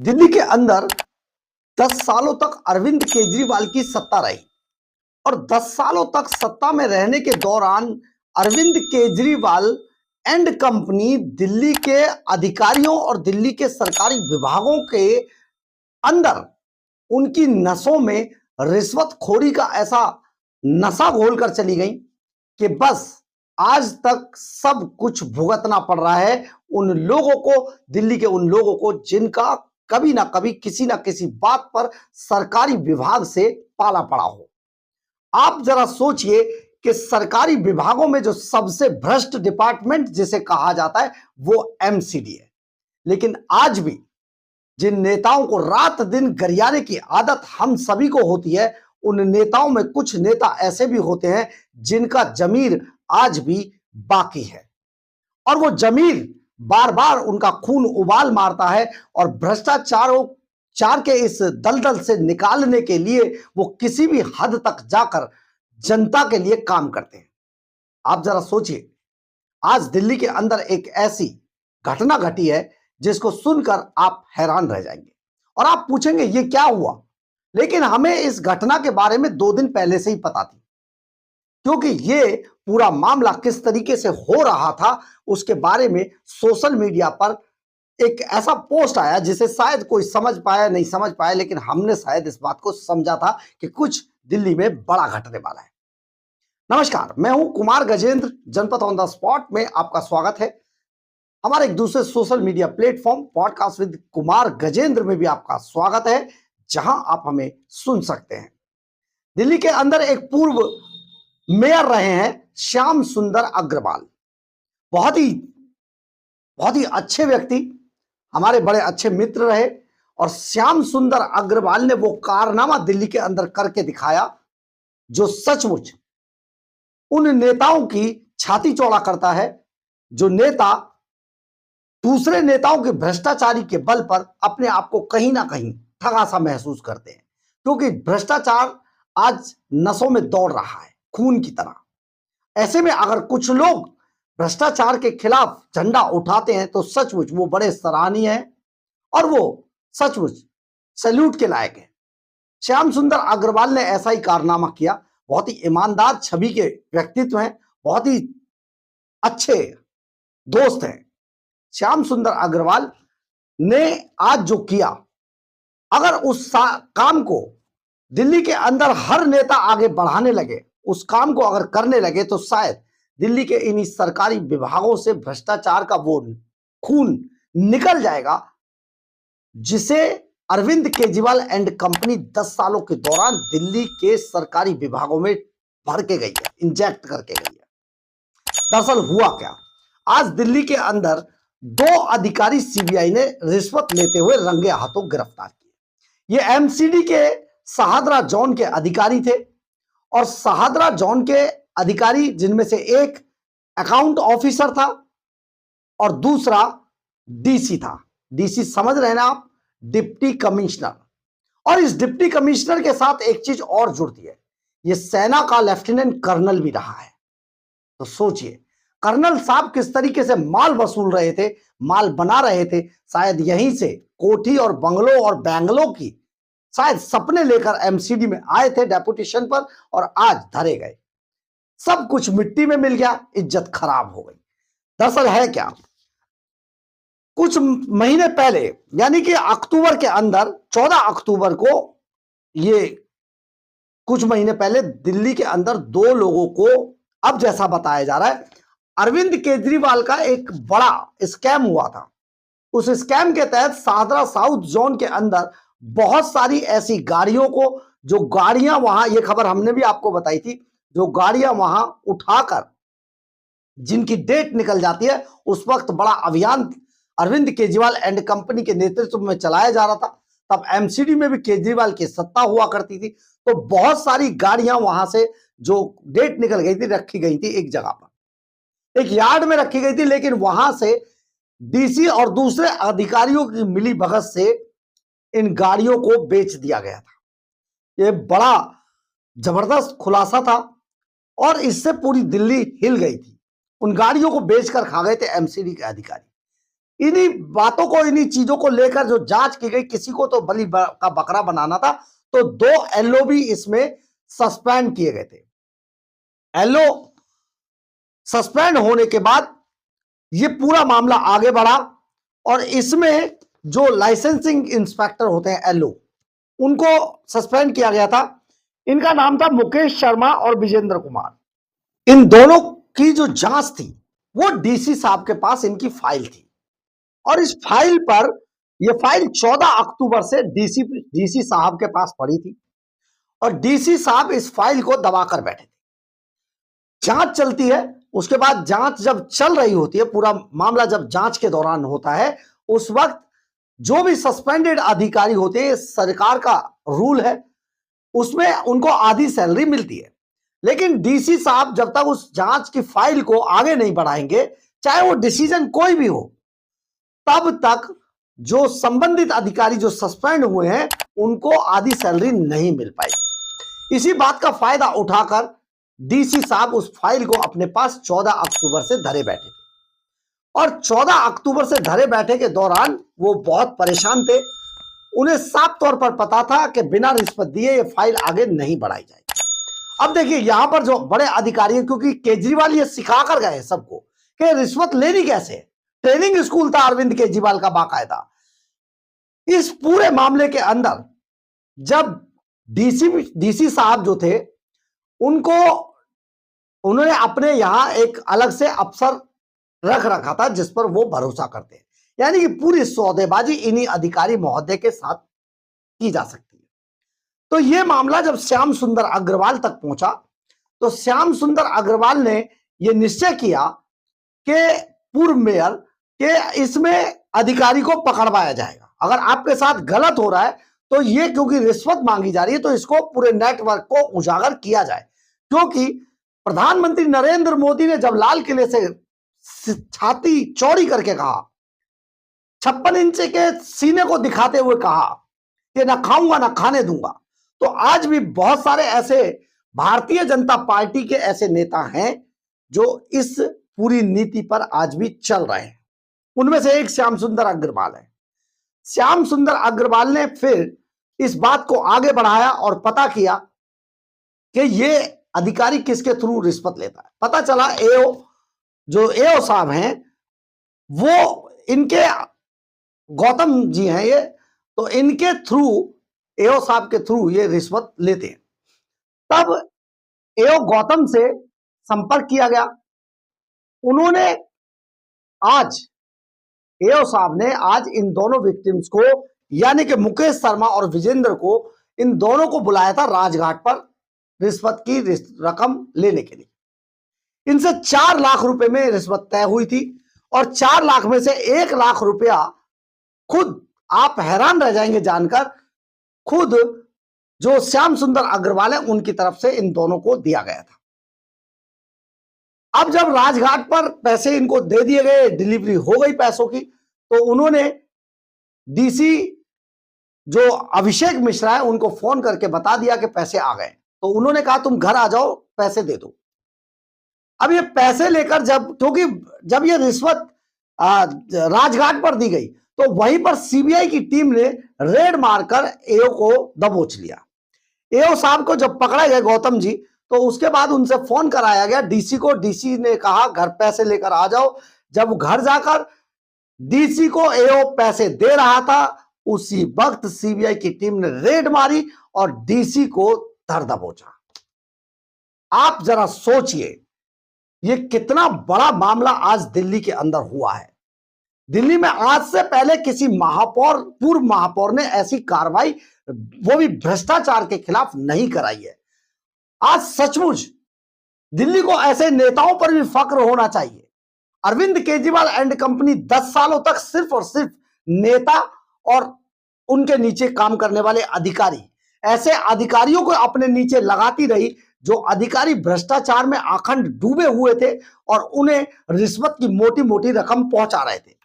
दिल्ली के अंदर 10 सालों तक अरविंद केजरीवाल की सत्ता रही और 10 सालों तक सत्ता में रहने के दौरान अरविंद केजरीवाल एंड कंपनी दिल्ली के अधिकारियों और दिल्ली के सरकारी विभागों के अंदर उनकी नसों में रिश्वतखोरी का ऐसा नशा घोलकर चली गई कि बस आज तक सब कुछ भुगतना पड़ रहा है उन लोगों को, दिल्ली के उन लोगों को जिनका कभी ना कभी किसी ना किसी बात पर सरकारी विभाग से पाला पड़ा हो। आप जरा सोचिए कि सरकारी विभागों में जो सबसे भ्रष्ट डिपार्टमेंट जिसे कहा जाता है वो एमसीडी है, लेकिन आज भी जिन नेताओं को रात दिन गरियाने की आदत हम सभी को होती है, उन नेताओं में कुछ नेता ऐसे भी होते हैं जिनका जमीर आज भी बाकी है और वो जमीर बार बार उनका खून उबाल मारता है और भ्रष्टाचारों चार के इस दलदल से निकालने के लिए वो किसी भी हद तक जाकर जनता के लिए काम करते हैं। आप जरा सोचिए, आज दिल्ली के अंदर एक ऐसी घटना घटी है जिसको सुनकर आप हैरान रह जाएंगे और आप पूछेंगे ये क्या हुआ, लेकिन हमें इस घटना के बारे में 2 दिन पहले से ही पता थी, क्योंकि ये पूरा मामला किस तरीके से हो रहा था उसके बारे में सोशल मीडिया पर एक ऐसा पोस्ट आया जिसे शायद कोई समझ पाया नहीं समझ पाया, लेकिन हमने शायद इस बात को समझा था कि कुछ दिल्ली में बड़ा घटने वाला है। नमस्कार, मैं हूं कुमार गजेंद्र, जनपद ऑन द स्पॉट में आपका स्वागत है। हमारे एक दूसरे social media platform podcast with Kumar Gajendra में भी आपका स्वागत है, जहां आप हमें सुन सकते हैं। दिल्ली के अंदर एक पूर्व मेयर रहे हैं श्याम सुंदर अग्रवाल, बहुत ही अच्छे व्यक्ति, हमारे बड़े अच्छे मित्र रहे और श्याम सुंदर अग्रवाल ने वो कारनामा दिल्ली के अंदर करके दिखाया जो सचमुच उन नेताओं की छाती चौड़ा करता है, जो नेता दूसरे नेताओं के भ्रष्टाचारी के बल पर अपने आप को कहीं ना कहीं ठगा सा महसूस करते हैं, क्योंकि भ्रष्टाचार आज नसों में दौड़ रहा है खून की तरह। ऐसे में अगर कुछ लोग भ्रष्टाचार के खिलाफ झंडा उठाते हैं तो सचमुच वो बड़े सराहनीय हैं और वो सचमुच सैल्यूट के लायक है। श्याम सुंदर अग्रवाल ने ऐसा ही कारनामा किया, बहुत ही ईमानदार छवि के व्यक्तित्व हैं, बहुत ही अच्छे दोस्त हैं। श्याम सुंदर अग्रवाल ने आज जो किया, अगर उस काम को दिल्ली के अंदर हर नेता आगे बढ़ाने लगे, उस काम को अगर करने लगे, तो शायद दिल्ली के इन्हीं सरकारी विभागों से भ्रष्टाचार का वो खून निकल जाएगा जिसे अरविंद केजरीवाल एंड कंपनी 10 सालों के दौरान दिल्ली के सरकारी विभागों में भर के गई है, इंजेक्ट करके गई है। दरअसल हुआ क्या, आज दिल्ली के अंदर 2 अधिकारी सीबीआई ने रिश्वत लेते हुए रंगे हाथों गिरफ्तार किए। ये एमसीडी के शाहदरा जोन के अधिकारी थे और शाहदरा जोन के अधिकारी जिनमें से एक अकाउंट ऑफिसर था और दूसरा डीसी था। डीसी समझ रहे हैं ना आप, डिप्टी कमिश्नर। और इस डिप्टी कमिश्नर के साथ एक चीज और जुड़ती है, ये सेना का लेफ्टिनेंट कर्नल भी रहा है। तो सोचिए कर्नल साहब किस तरीके से माल वसूल रहे थे, माल बना रहे थे, शायद यहीं से कोठी और बंगलों और बैंगलों की शायद सपने लेकर एमसीडी में आए थे डेपुटेशन पर और आज धरे गए। सब कुछ मिट्टी में मिल गया, इज्जत खराब हो गई। दरअसल है क्या, कुछ महीने पहले यानी कि अक्टूबर के अंदर 14 अक्टूबर को, ये कुछ महीने पहले दिल्ली के अंदर 2 लोगों को, अब जैसा बताया जा रहा है, अरविंद केजरीवाल का एक बड़ा स्कैम हुआ था। उस स्कैम के तहत शाहदरा साउथ जोन के अंदर बहुत सारी ऐसी गाड़ियों को, जो गाड़ियां वहां, ये खबर हमने भी आपको बताई थी, जो गाड़ियां वहां उठाकर जिनकी डेट निकल जाती है, उस वक्त बड़ा अभियान अरविंद केजरीवाल एंड कंपनी के नेतृत्व में चलाया जा रहा था। तब एमसीडी में भी केजरीवाल की सत्ता हुआ करती थी, तो बहुत सारी गाड़ियां वहां से जो डेट निकल गई थी रखी गई थी एक जगह पर, एक यार्ड में रखी गई थी, लेकिन वहां से डीसी और दूसरे अधिकारियों की मिली भगत से इन गाड़ियों को बेच दिया गया था। यह बड़ा जबरदस्त खुलासा था और इससे पूरी दिल्ली हिल गई थी। उन गाड़ियों को बेचकर खा गए थे एमसीडी के अधिकारी। इन्हीं बातों को, इन्हीं चीजों को लेकर जो जांच की गई, किसी को तो बलि का बकरा बनाना था, तो 2 एलओ इसमें सस्पेंड किए गए थे। एलओ सस्पेंड होने के बाद ये पूरा मामला आगे बढ़ा और इसमें जो लाइसेंसिंग इंस्पेक्टर होते हैं एलओ, उनको सस्पेंड किया गया था। इनका नाम था मुकेश शर्मा और विजेंद्र कुमार। इन दोनों की जो जांच थी वो डीसी साहब के पास इनकी फाइल थी और इस फाइल पर, यह फाइल 14 अक्टूबर से डीसी साहब के पास पड़ी थी और डीसी साहब इस फाइल को दबाकर बैठे थे। जांच चलती है, उसके बाद जांच जब चल रही होती है, पूरा मामला जब जांच के दौरान होता है, उस वक्त जो भी सस्पेंडेड अधिकारी होते हैं, सरकार का रूल है, उसमें उनको आधी सैलरी मिलती है। लेकिन डीसी साहब जब तक उस जांच की फाइल को आगे नहीं बढ़ाएंगे, चाहे वो डिसीजन कोई भी हो, तब तक जो संबंधित अधिकारी जो सस्पेंड हुए हैं उनको आधी सैलरी नहीं मिल पाई। इसी बात का फायदा उठाकर डीसी साहब उस फाइल को अपने पास 14 अक्टूबर से धरे बैठे थे और 14 अक्टूबर से धरे बैठे के दौरान वो बहुत परेशान थे। उन्हें साफ तौर पर पता था कि बिना रिश्वत दिए ये फाइल आगे नहीं बढ़ाई जाएगी। अब देखिए यहां पर जो बड़े अधिकारी हैं, क्योंकि केजरीवाल ये सिखा कर गए सबको कि रिश्वत लेनी कैसे है, ट्रेनिंग स्कूल था अरविंद केजरीवाल का बाकायदा। इस पूरे मामले के अंदर जब डीसी साहब जो थे, उन्होंने अपने यहां एक अलग से अफसर रख रखा था जिस पर वो भरोसा करते हैं, यानी कि पूरी सौदेबाजी इन्हीं अधिकारी महोदय के साथ की जा सकती है। तो यह मामला जब श्याम सुंदर अग्रवाल तक पहुंचा, तो श्याम सुंदर अग्रवाल ने यह निश्चय किया कि पूर्व मेयर के इसमें अधिकारी को पकड़वाया जाएगा। अगर आपके साथ गलत हो रहा है तो ये, क्योंकि रिश्वत मांगी जा रही है, तो इसको पूरे नेटवर्क को उजागर किया जाए। क्योंकि प्रधानमंत्री नरेंद्र मोदी ने जब लाल किले से छाती चौड़ी करके कहा, 56 इंच के सीने को दिखाते हुए कहा कि ना खाऊंगा ना खाने दूंगा, तो आज भी बहुत सारे ऐसे भारतीय जनता पार्टी के ऐसे नेता हैं जो इस पूरी नीति पर आज भी चल रहे हैं। उनमें से एक श्याम सुंदर अग्रवाल है। श्याम सुंदर अग्रवाल ने फिर इस बात को आगे बढ़ाया और पता किया कि ये अधिकारी किसके थ्रू रिश्वत लेता है। पता चला एओ साहब हैं, वो इनके गौतम जी हैं ये, तो इनके थ्रू, एओ साहब के थ्रू ये रिश्वत लेते हैं। तब एओ गौतम से संपर्क किया गया। उन्होंने आज, एओ साहब ने आज इन दोनों विक्टिम्स को, यानी कि मुकेश शर्मा और विजेंद्र को, इन दोनों को बुलाया था राजघाट पर रिश्वत की रकम लेने के लिए। इनसे 4 लाख रुपए में रिश्वत तय हुई थी और 4 लाख में से 1 लाख रुपया खुद, आप हैरान रह जाएंगे जानकर, खुद जो श्याम सुंदर अग्रवाल है उनकी तरफ से इन दोनों को दिया गया था। अब जब राजघाट पर पैसे इनको दे दिए गए, डिलीवरी हो गई पैसों की, तो उन्होंने डीसी जो अभिषेक मिश्रा है उनको फोन करके बता दिया कि पैसे आ गए। तो उन्होंने कहा तुम घर आ जाओ, पैसे दे दो। अब ये पैसे लेकर क्योंकि जब ये रिश्वत राजघाट पर दी गई, तो वहीं पर सीबीआई की टीम ने रेड मारकर एओ को दबोच लिया। एओ साहब को जब पकड़ा गया गौतम जी, तो उसके बाद उनसे फोन कराया गया डीसी को। डीसी ने कहा घर पैसे लेकर आ जाओ। जब घर जाकर डीसी को एओ पैसे दे रहा था, उसी वक्त सीबीआई की टीम ने रेड मारी और डीसी को धर दबोचा। आप जरा सोचिए ये कितना बड़ा मामला आज दिल्ली के अंदर हुआ है। दिल्ली में आज से पहले किसी पूर्व महापौर ने ऐसी कार्रवाई, वो भी भ्रष्टाचार के खिलाफ, नहीं कराई है। आज सचमुच दिल्ली को ऐसे नेताओं पर भी फक्र होना चाहिए। अरविंद केजरीवाल एंड कंपनी 10 सालों तक सिर्फ और सिर्फ नेता और उनके नीचे काम करने वाले अधिकारी, ऐसे अधिकारियों को अपने नीचे लगाती रही जो अधिकारी भ्रष्टाचार में आखंड डूबे हुए थे और उन्हें रिश्वत की मोटी मोटी रकम पहुंचा रहे थे।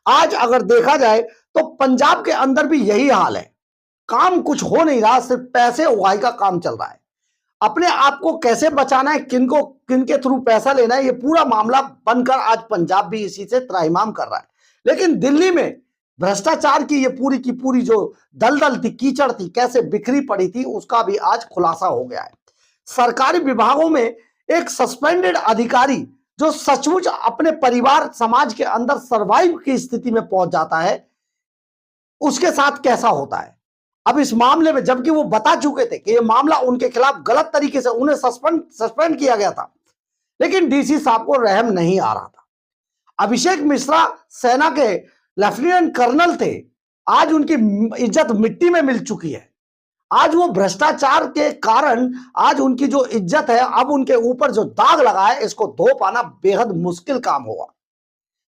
आज अगर देखा जाए तो पंजाब के अंदर भी यही हाल है। काम कुछ हो नहीं रहा, सिर्फ पैसे उगाही का काम चल रहा है। अपने आप को कैसे बचाना है, किनके थ्रू पैसा लेना है, ये पूरा मामला बनकर आज पंजाब भी इसी से त्राहिमाम कर रहा है। लेकिन दिल्ली में भ्रष्टाचार की ये पूरी की पूरी जो दलदल थी, कीचड़ थी, कैसे बिखरी पड़ी थी, उसका भी आज खुलासा हो गया है। सरकारी विभागों में एक सस्पेंडेड अधिकारी जो सचमुच अपने परिवार समाज के अंदर सरवाइव की स्थिति में पहुंच जाता है, उसके साथ कैसा होता है। अब इस मामले में, जबकि वो बता चुके थे कि ये मामला उनके खिलाफ गलत तरीके से उन्हें सस्पेंड किया गया था, लेकिन डीसी साहब को रहम नहीं आ रहा था। अभिषेक मिश्रा सेना के लेफ्टिनेंट कर्नल थे, आज उनकी इज्जत मिट्टी में मिल चुकी है। आज वो भ्रष्टाचार के कारण आज उनकी जो इज्जत है, अब उनके ऊपर जो दाग लगा है, इसको धो पाना बेहद मुश्किल काम होगा।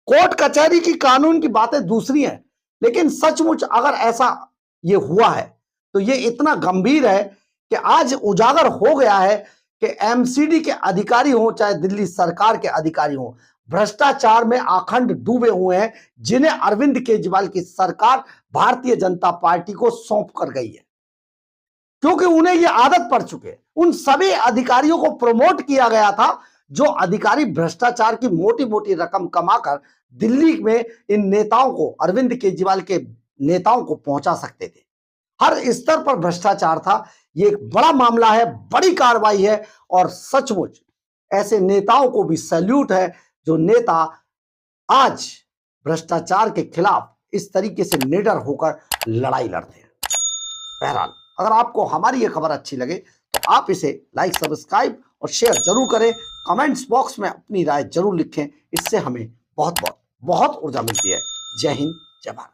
कोर्ट कचहरी की कानून की बातें दूसरी हैं, लेकिन सचमुच अगर ऐसा ये हुआ है तो ये इतना गंभीर है कि आज उजागर हो गया है कि एमसीडी के अधिकारी हो चाहे दिल्ली सरकार के अधिकारी हो, भ्रष्टाचार में आखंड डूबे हुए हैं, जिन्हें अरविंद केजरीवाल की सरकार भारतीय जनता पार्टी को सौंप कर गई है, क्योंकि उन्हें यह आदत पड़ चुके हैं। उन सभी अधिकारियों को प्रमोट किया गया था जो अधिकारी भ्रष्टाचार की मोटी मोटी रकम कमाकर दिल्ली में इन नेताओं को, अरविंद केजरीवाल के नेताओं को पहुंचा सकते थे। हर स्तर पर भ्रष्टाचार था। यह एक बड़ा मामला है, बड़ी कार्रवाई है, और सचमुच ऐसे नेताओं को भी सैल्यूट है जो नेता आज भ्रष्टाचार के खिलाफ इस तरीके से निडर होकर लड़ाई लड़ते हैं। बहरहाल, अगर आपको हमारी यह खबर अच्छी लगे तो आप इसे लाइक, सब्सक्राइब और शेयर जरूर करें। कमेंट्स बॉक्स में अपनी राय जरूर लिखें, इससे हमें बहुत बहुत बहुत ऊर्जा मिलती है। जय हिंद, जय भारत।